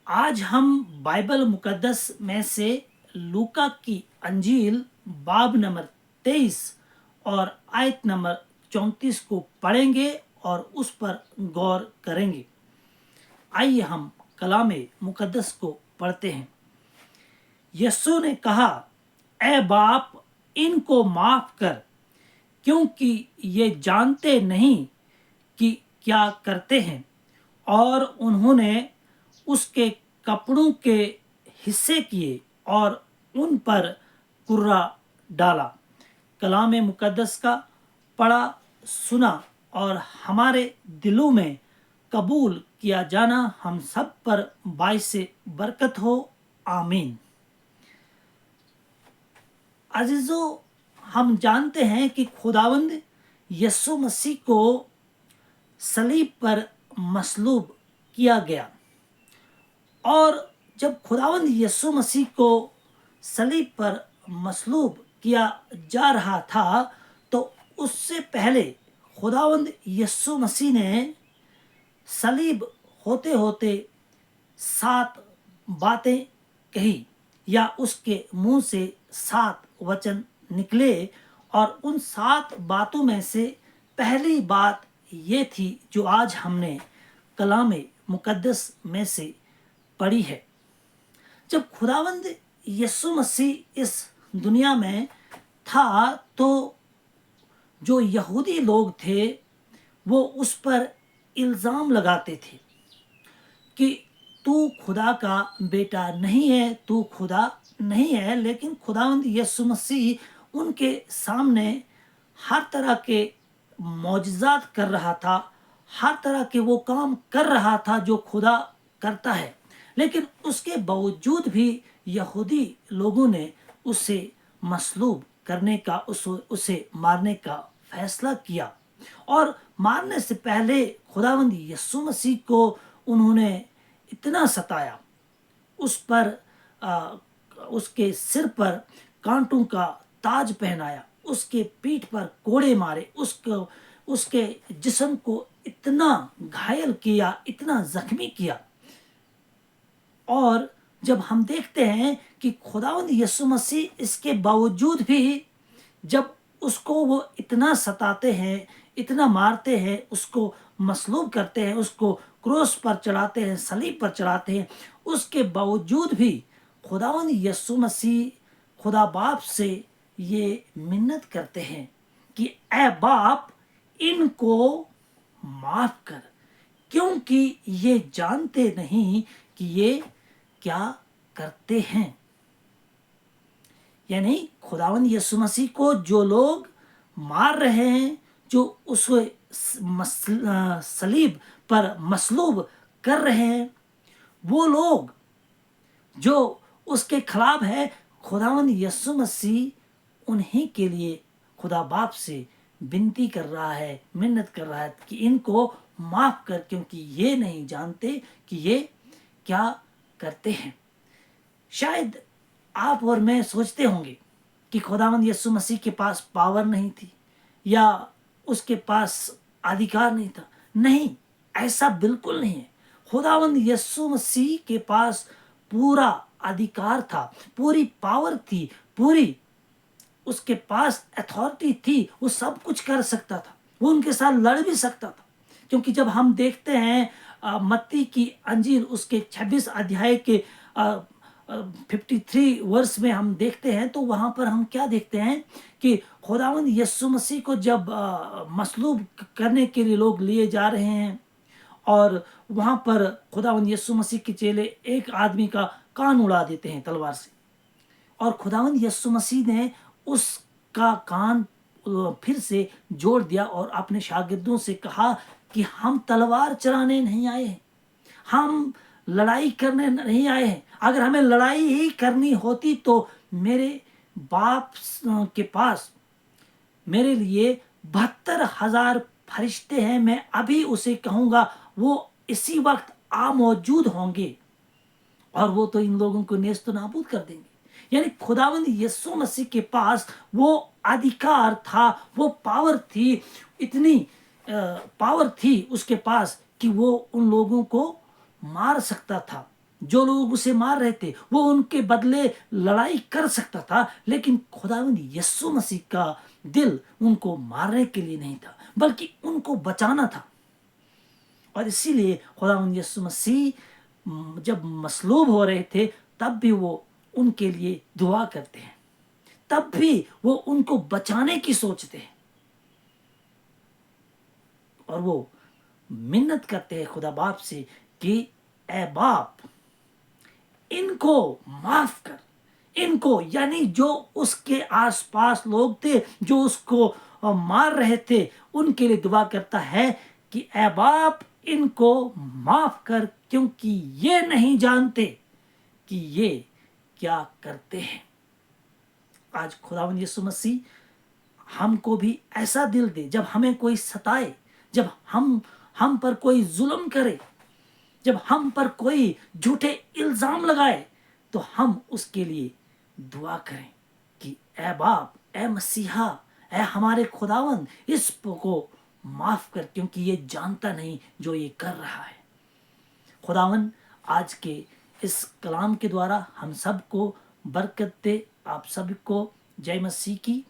آج ہم بائبل مقدس میں سے لوکا کی انجیل باب نمبر 23 اور آیت نمبر 34 کو پڑھیں گے اور اس پر غور کریں گے۔ آئیے ہم کلام مقدس کو پڑھتے ہیں۔ یسوع نے کہا، اے باپ، ان کو معاف کر، کیونکہ یہ جانتے نہیں کہ کیا کرتے ہیں۔ اور انہوں نے اس کے کپڑوں کے حصے کیے اور ان پر کرہ ڈالا۔ کلام مقدس کا پڑھا، سنا اور ہمارے دلوں میں قبول کیا جانا ہم سب پر باعث برکت ہو، آمین۔ عزیزو، ہم جانتے ہیں کہ خداوند یسوع مسیح کو صلیب پر مصلوب کیا گیا، اور جب خداوند یسوع مسیح کو صلیب پر مصلوب کیا جا رہا تھا تو اس سے پہلے خداوند یسوع مسیح نے صلیب ہوتے ہوتے 7 باتیں کہی، یا اس کے منہ سے 7 وچن نکلے، اور ان 7 باتوں میں سے پہلی بات یہ تھی جو آج ہم نے کلام مقدس میں سے پڑھی ہے۔ جب خداوند یسوع مسیح اس دنیا میں تھا تو جو یہودی لوگ تھے وہ اس پر الزام لگاتے تھے کہ تو خدا کا بیٹا نہیں ہے، تو خدا نہیں ہے۔ لیکن خداوند یسوع مسیح ان کے سامنے ہر طرح کے معجزات کر رہا تھا، ہر طرح کے وہ کام کر رہا تھا جو خدا کرتا ہے، لیکن اس کے باوجود بھی یہودی لوگوں نے اسے مصلوب کرنے کا، اسے مارنے کا فیصلہ کیا۔ اور مارنے سے پہلے خداوند یسوع مسیح کو انہوں نے اتنا ستایا، اس کے سر پر کانٹوں کا تاج پہنایا، اس کے پیٹھ پر کوڑے مارے، اس کے جسم کو اتنا گھائل کیا، اتنا زخمی کیا۔ اور جب ہم دیکھتے ہیں کہ خداوند یسوع مسیح اس کے باوجود بھی جب اس کو وہ اتنا ستاتے ہیں، اتنا مارتے ہیں، اس کو مصلوب کرتے ہیں، اس کو کروس پر چڑھاتے ہیں، صلیب پر چڑھاتے ہیں، اس کے باوجود بھی خداوند یسوع مسیح خدا باپ سے یہ منت کرتے ہیں کہ اے باپ، ان کو معاف کر، کیونکہ یہ جانتے نہیں کہ یہ کیا کرتے ہیں۔ یعنی خداوند یسوع مسیح کو جو لوگ مار رہے ہیں، جو اسے صلیب پر مصلوب کر رہے ہیں، وہ لوگ جو اس کے خلاف ہے، خداوند یسوع مسیح انہی کے لیے خدا باپ سے بنتی کر رہا ہے، منت کر رہا ہے کہ ان کو معاف کر، کیونکہ یہ نہیں جانتے کہ یہ کیا کرتے ہیں۔ شاید آپ اور میں سوچتے ہوں گے کہ خداوند یسوع مسیح کے پاس پاور نہیں تھی، یا اس کے پاس ادھیکار نہیں تھا۔ نہیں، ایسا بالکل نہیں ہے۔ خداوند یسوع مسیح کے پاس پورا ادھیکار تھا، پوری پاور تھی، پوری اس کے پاس اتھارٹی تھی، وہ سب کچھ کر سکتا تھا، وہ ان کے ساتھ لڑ بھی سکتا تھا۔ کیونکہ جب ہم دیکھتے ہیں متی کی انجیل اس کے 26 ادھیائے کے 53 ورس میں ہم دیکھتے ہیں، تو وہاں پر ہم کیا دیکھتے ہیں کہ خداوند یسوع مسیح کو جب مصلوب کرنے کے لیے لوگ لیے جا رہے ہیں، اور وہاں پر خداوند یسوع مسیح کے چیلے ایک آدمی کا کان اڑا دیتے ہیں تلوار سے، اور خداوند یسوع مسیح نے اس کا کان پھر سے جوڑ دیا اور اپنے شاگردوں سے کہا کہ ہم تلوار چلانے نہیں آئے ہیں، ہم لڑائی کرنے نہیں آئے ہیں۔ اگر ہمیں لڑائی ہی کرنی ہوتی تو میرے باپ کے پاس میرے لیے 72,000 فرشتے ہیں، میں ابھی اسے کہوں گا، وہ اسی وقت موجود ہوں گے، اور وہ تو ان لوگوں کو نیست و نابود کر دیں گے۔ یعنی خداوند یسوع مسیح کے پاس وہ ادھیکار تھا، وہ پاور تھی، اتنی پاور تھی اس کے پاس کہ وہ ان لوگوں کو مار سکتا تھا۔ جو لوگ اسے مار رہے تھے وہ ان کے بدلے لڑائی کر سکتا تھا، لیکن خداوند یسوع مسیح کا دل ان کو مارنے کے لیے نہیں تھا بلکہ ان کو بچانا تھا۔ اور اسی لیے خداوند یسوع مسیح جب مصلوب ہو رہے تھے تب بھی وہ ان کے لیے دعا کرتے ہیں، تب بھی وہ ان کو بچانے کی سوچتے ہیں، اور وہ منت کرتے ہیں خدا باپ سے کہ اے باپ ان کو معاف کر، ان کو، یعنی جو اس کے آس پاس لوگ تھے جو اس کو مار رہے تھے ان کے لیے دعا کرتا ہے کہ اے باپ ان کو معاف کر، کیونکہ یہ نہیں جانتے کہ یہ کیا کرتے ہیں۔ آج خداوند یسوع مسیح ہم کو بھی ایسا دل دے، جب ہمیں کوئی ستائے، جب ہم پر کوئی ظلم کرے، جب ہم پر کوئی جھوٹے الزام لگائے، تو ہم اس کے لیے دعا کریں کہ اے باپ، اے مسیحا، اے ہمارے خداوند، اس کو معاف کر، کیونکہ یہ جانتا نہیں جو یہ کر رہا ہے۔ خداوند آج کے اس کلام کے دوارا ہم سب کو برکت دے۔ آپ سب کو جے مسیح کی